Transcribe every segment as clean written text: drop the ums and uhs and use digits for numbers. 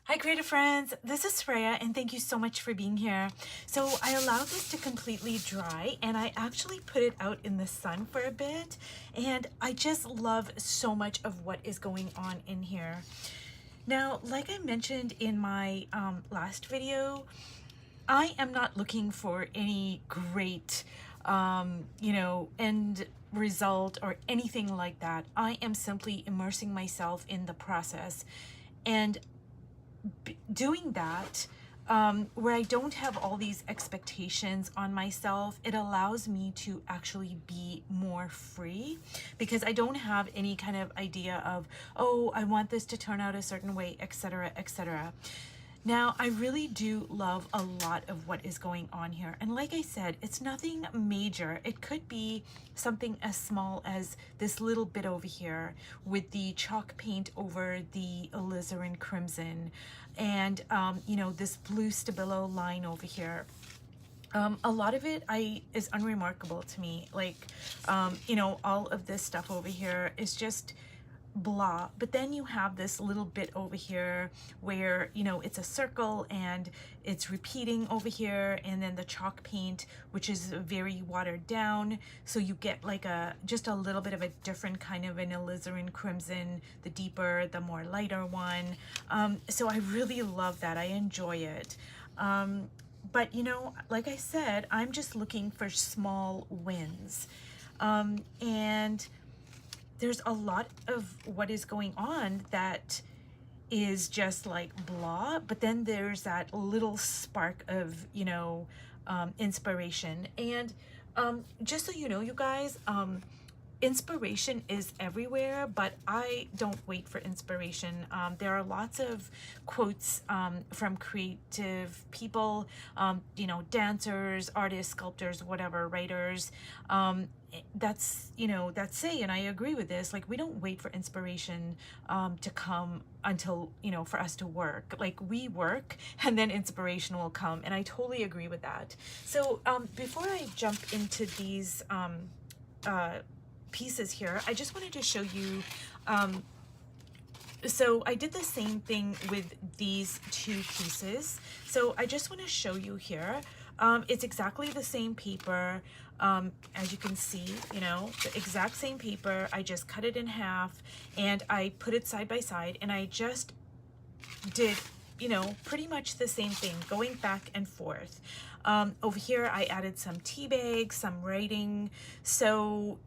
Hi creative friends, this is Freya and thank you so much for being here. So I allowed this to completely dry and I actually put it out in the sun for a bit, and I just love so much of what is going on in here. Now, like I mentioned in my last video, I am not looking for any great end result or anything like that. I am simply immersing myself in the process, and doing that where I don't have all these expectations on myself, it allows me to actually be more free because I don't have any kind of idea of, oh, I want this to turn out a certain way, etc., etc. Now, I really do love a lot of what is going on here. And like I said, it's nothing major. It could be something as small as this little bit over here with the chalk paint over the alizarin crimson and, this blue Stabilo line over here. A lot of it is unremarkable to me. Like, all of this stuff over here is just blah, but then you have this little bit over here where it's a circle and it's repeating over here, and then the chalk paint, which is very watered down, so you get like just a little bit of a different kind of an alizarin crimson, the deeper, the more lighter one. So I really love that. I enjoy it. But like I said, I'm just looking for small wins, and there's a lot of what is going on that is just like blah, but then there's that little spark of, inspiration. And just so you know, you guys, inspiration is everywhere, but I don't wait for inspiration. There are lots of quotes from creative people, dancers, artists, sculptors, whatever, writers, that say, and I agree with this, like, we don't wait for inspiration to come until, for us to work. Like, we work and then inspiration will come, and I totally agree with that. So before I jump into these pieces here, I just wanted to show you, so I did the same thing with these two pieces. So I just want to show you here. It's exactly the same paper. As you can see, the exact same paper. I just cut it in half and I put it side by side, and I just did, pretty much the same thing, going back and forth. Over here, I added some tea bags, some writing. So,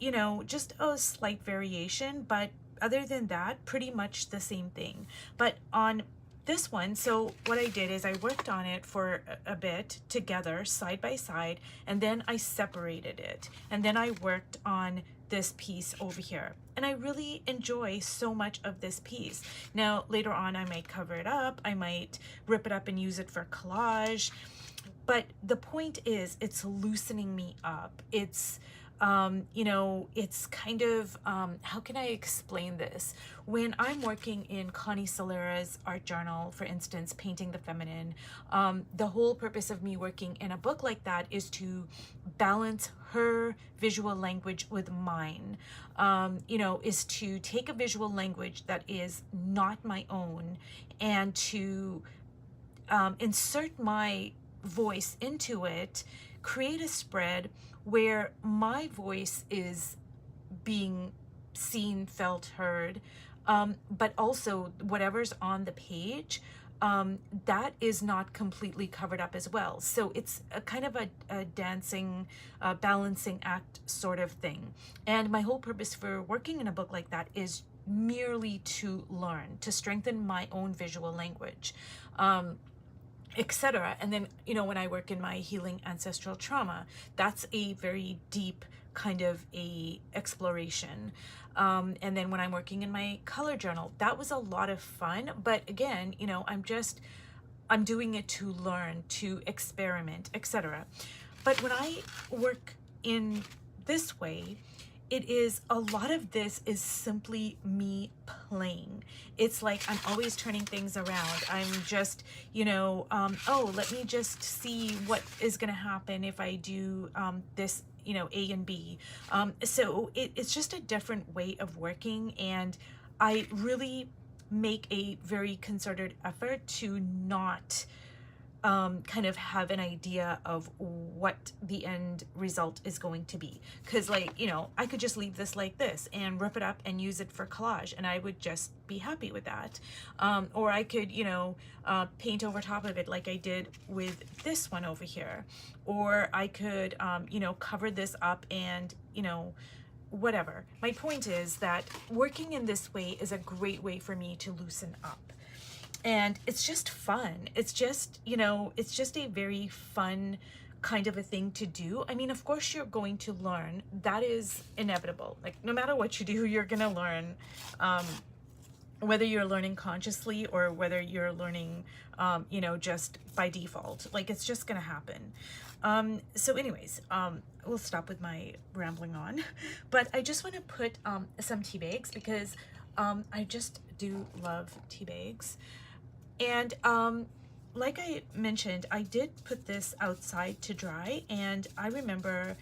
just a slight variation, but other than that, pretty much the same thing. But on this one, so what I did is I worked on it for a bit together, side by side, and then I separated it. And then I worked on this piece over here. And I really enjoy so much of this piece. Now, later on, I might cover it up. I might rip it up and use it for collage. But the point is, it's loosening me up. It's it's kind of, how can I explain this? When I'm working in Connie Solera's art journal, for instance, Painting the Feminine, the whole purpose of me working in a book like that is to balance her visual language with mine, is to take a visual language that is not my own and to insert my voice into it, create a spread where my voice is being seen, felt, heard, but also whatever's on the page, that is not completely covered up as well. So it's a kind of a dancing, balancing act sort of thing. And my whole purpose for working in a book like that is merely to learn, to strengthen my own visual language, etc. And then, when I work in my healing ancestral trauma, that's a very deep kind of a exploration. And then when I'm working in my color journal, that was a lot of fun. But again, I'm doing it to learn, to experiment, etc. But when I work in this way, it is, a lot of this is simply me playing. It's like I'm always turning things around. I'm just, oh, let me just see what is going to happen if I do this, A and B. So it's just a different way of working, and I really make a very concerted effort to not kind of have an idea of what the end result is going to be. Because, like, you know, I could just leave this like this and rip it up and use it for collage, and I would just be happy with that. Or I could, you know, paint over top of it like I did with this one over here. Or I could, you know, cover this up and, you know, whatever. My point is that working in this way is a great way for me to loosen up. And it's just fun. It's just, you know, it's just a very fun kind of a thing to do. I mean, of course you're going to learn. That is inevitable. Like, no matter what you do, you're gonna learn, whether you're learning consciously or whether you're learning, you know, just by default. Like, it's just gonna happen. So anyways, we'll stop with my rambling on. But I just want to put some tea bags because I just do love tea bags. And like I mentioned, I did put this outside to dry, and I remember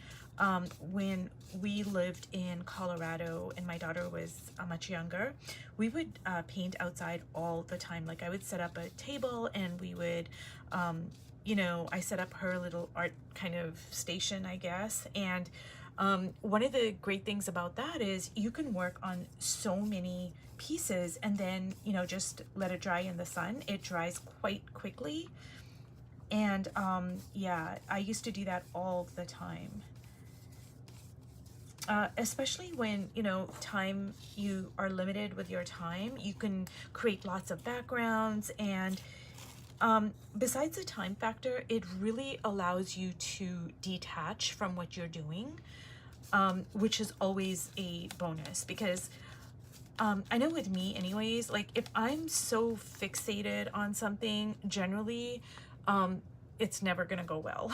when we lived in Colorado and my daughter was much younger, we would paint outside all the time. Like, I would set up a table and we would, you know, I set up her little art kind of station, I guess. And one of the great things about that is you can work on so many pieces and then, you know, just let it dry in the sun. It dries quite quickly. And yeah, I used to do that all the time. Especially when, you know, you are limited with your time, you can create lots of backgrounds. And besides the time factor, it really allows you to detach from what you're doing, which is always a bonus. Because I know with me anyways, like, if I'm so fixated on something, generally, it's never gonna go well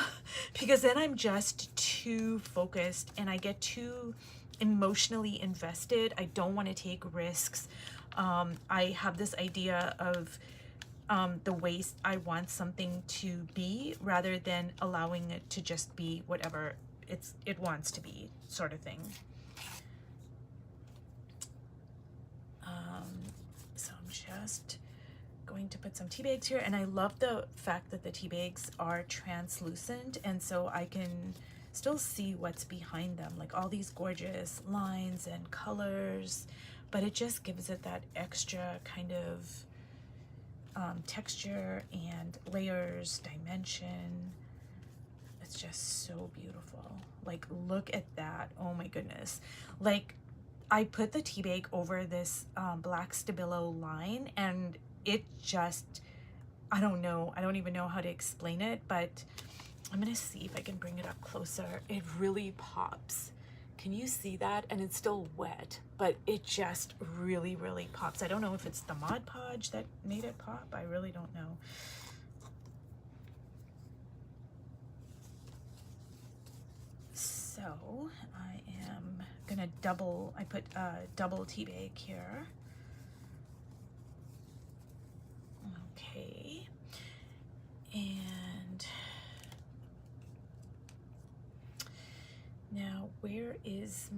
because then I'm just too focused and I get too emotionally invested. I don't want to take risks. I have this idea of the way I want something to be rather than allowing it to just be whatever it wants to be, sort of thing. So I'm just going to put some tea bags here, and I love the fact that the tea bags are translucent, and so I can still see what's behind them, like all these gorgeous lines and colors, but it just gives it that extra kind of texture and layers, dimension. It's just so beautiful. Like, look at that. Oh my goodness. Like, I put the tea bag over this black Stabilo line, and it just, I don't know. I don't even know how to explain it, but I'm gonna see if I can bring it up closer. It really pops. Can you see that? And it's still wet, but it just really, really pops. I don't know if it's the Mod Podge that made it pop. I really don't know. So I am gonna I put a double tea bag here. Okay. And now where is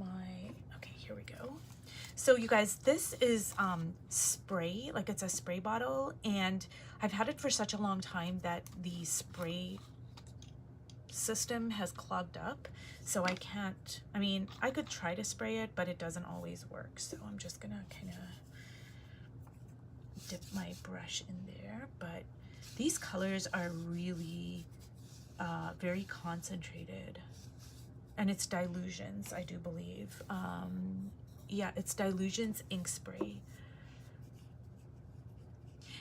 okay, here we go. So you guys, this is spray, like it's a spray bottle, and I've had it for such a long time that the spray system has clogged up, so I can't, I mean, I could try to spray it, but it doesn't always work. So I'm just gonna kind of dip my brush in there. But these colors are really very concentrated, and it's Dylusions, I do believe. Yeah, it's Dylusions ink spray.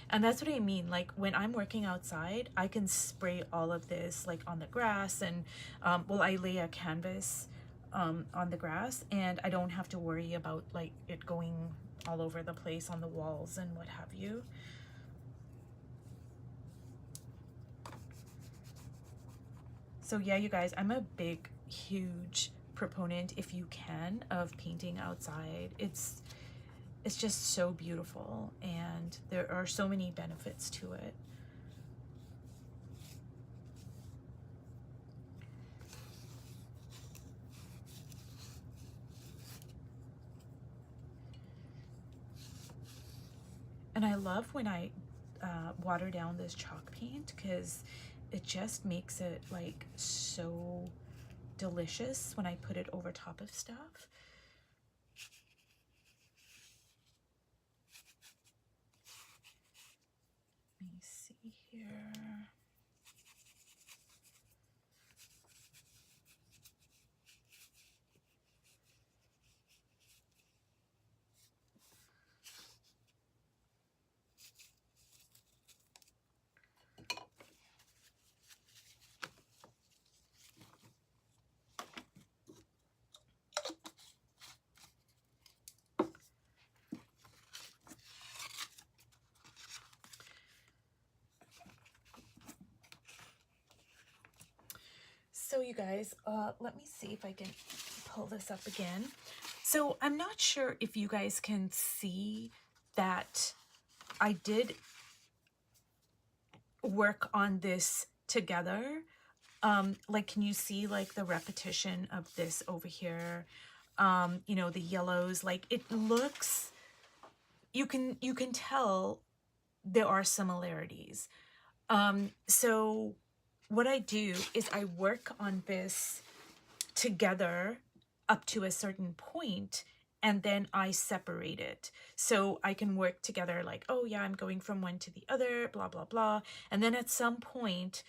And that's what I mean, like when I'm working outside, I can spray all of this like on the grass, and well, I lay a canvas on the grass, and I don't have to worry about like it going all over the place on the walls and what have you. So yeah, you guys, I'm a big, huge proponent, if you can, of painting outside. It's just so beautiful, and there are so many benefits to it. And I love when I water down this chalk paint because it just makes it like so delicious when I put it over top of stuff. Let me see here. So you guys, let me see if I can pull this up again. So I'm not sure if you guys can see that I did work on this together. Like, can you see like the repetition of this over here? You know, the yellows, like it looks, you can tell there are similarities. So what I do is I work on this together up to a certain point, and then I separate it. So I can work together like, oh yeah, I'm going from one to the other, blah, blah, blah. And then at some point,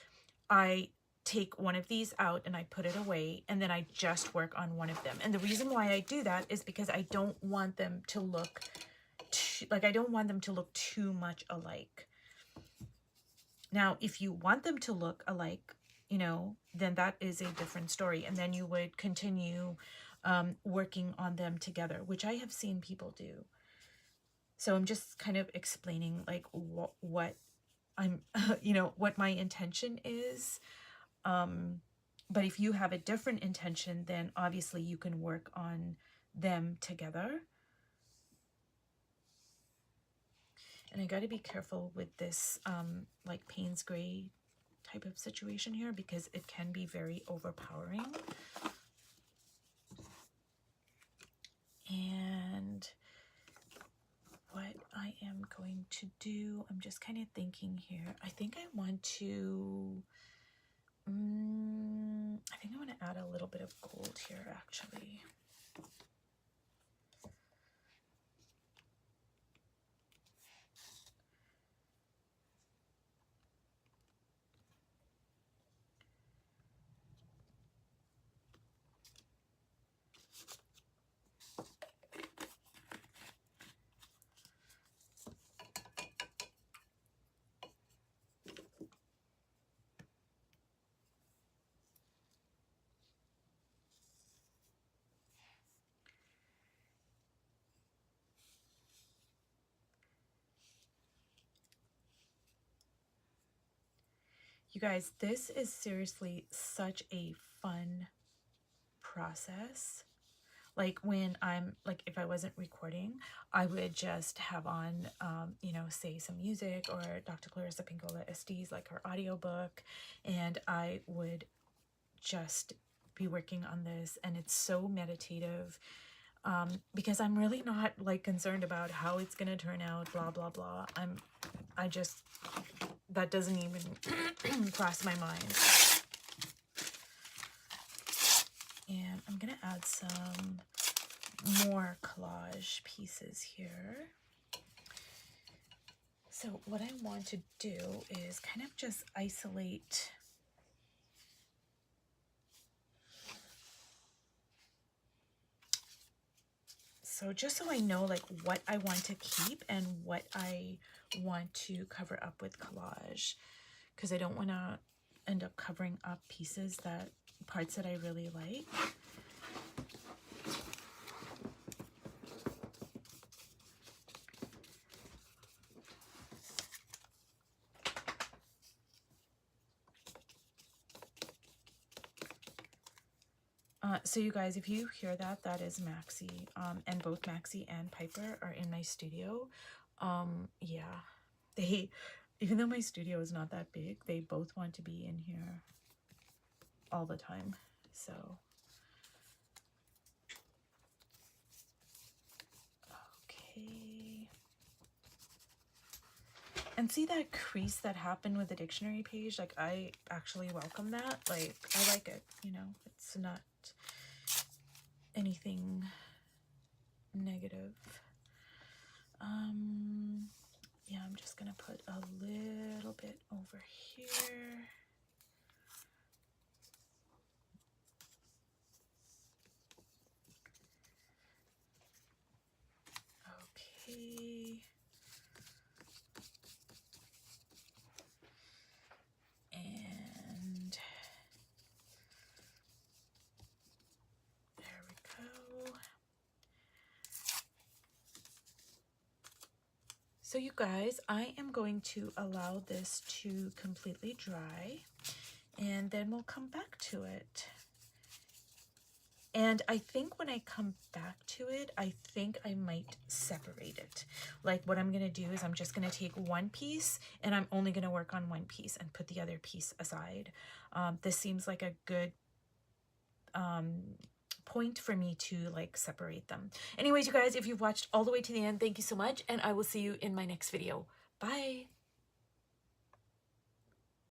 I take one of these out and I put it away, and then I just work on one of them. And the reason why I do that is because I don't want them to look I don't want them to look too much alike. Now, if you want them to look alike, you know, then that is a different story. And then you would continue working on them together, which I have seen people do. So I'm just kind of explaining like what I'm, you know, what my intention is. But if you have a different intention, then obviously you can work on them together. And I got to be careful with this like Payne's gray type of situation here because it can be very overpowering. And what I am going to do, I'm just kind of thinking here. I think I want to, I think I want to add a little bit of gold here actually. You guys, this is seriously such a fun process. Like when I'm like, if I wasn't recording, I would just have on, you know, say some music or Dr. Clarissa Pinkola Estes, like her audiobook, and I would just be working on this. And it's so meditative because I'm really not like concerned about how it's gonna turn out, blah, blah, blah. I just, that doesn't even cross my mind. And I'm gonna add some more collage pieces here. So what I want to do is kind of just isolate just so I know like what I want to keep and what I want to cover up with collage, because I don't want to end up covering up parts that I really like. So you guys, if you hear that, that is Maxie, and both Maxie and Piper are in my studio. Yeah, even though my studio is not that big, they both want to be in here all the time. So, okay. And see that crease that happened with the dictionary page? Like, I actually welcome that. Like, I like it, you know? It's not anything negative. Yeah, I'm just gonna put a little bit over here. Okay. And there we go. So you guys, I am going to allow this to completely dry, and then we'll come back to it. And I think when I come back to it, I think I might separate it. Like, what I'm gonna do is I'm just gonna take one piece and I'm only gonna work on one piece and put the other piece aside. This seems like a good point for me to like separate them. Anyways, you guys, if you've watched all the way to the end, thank you so much, and I will see you in my next video. Bye.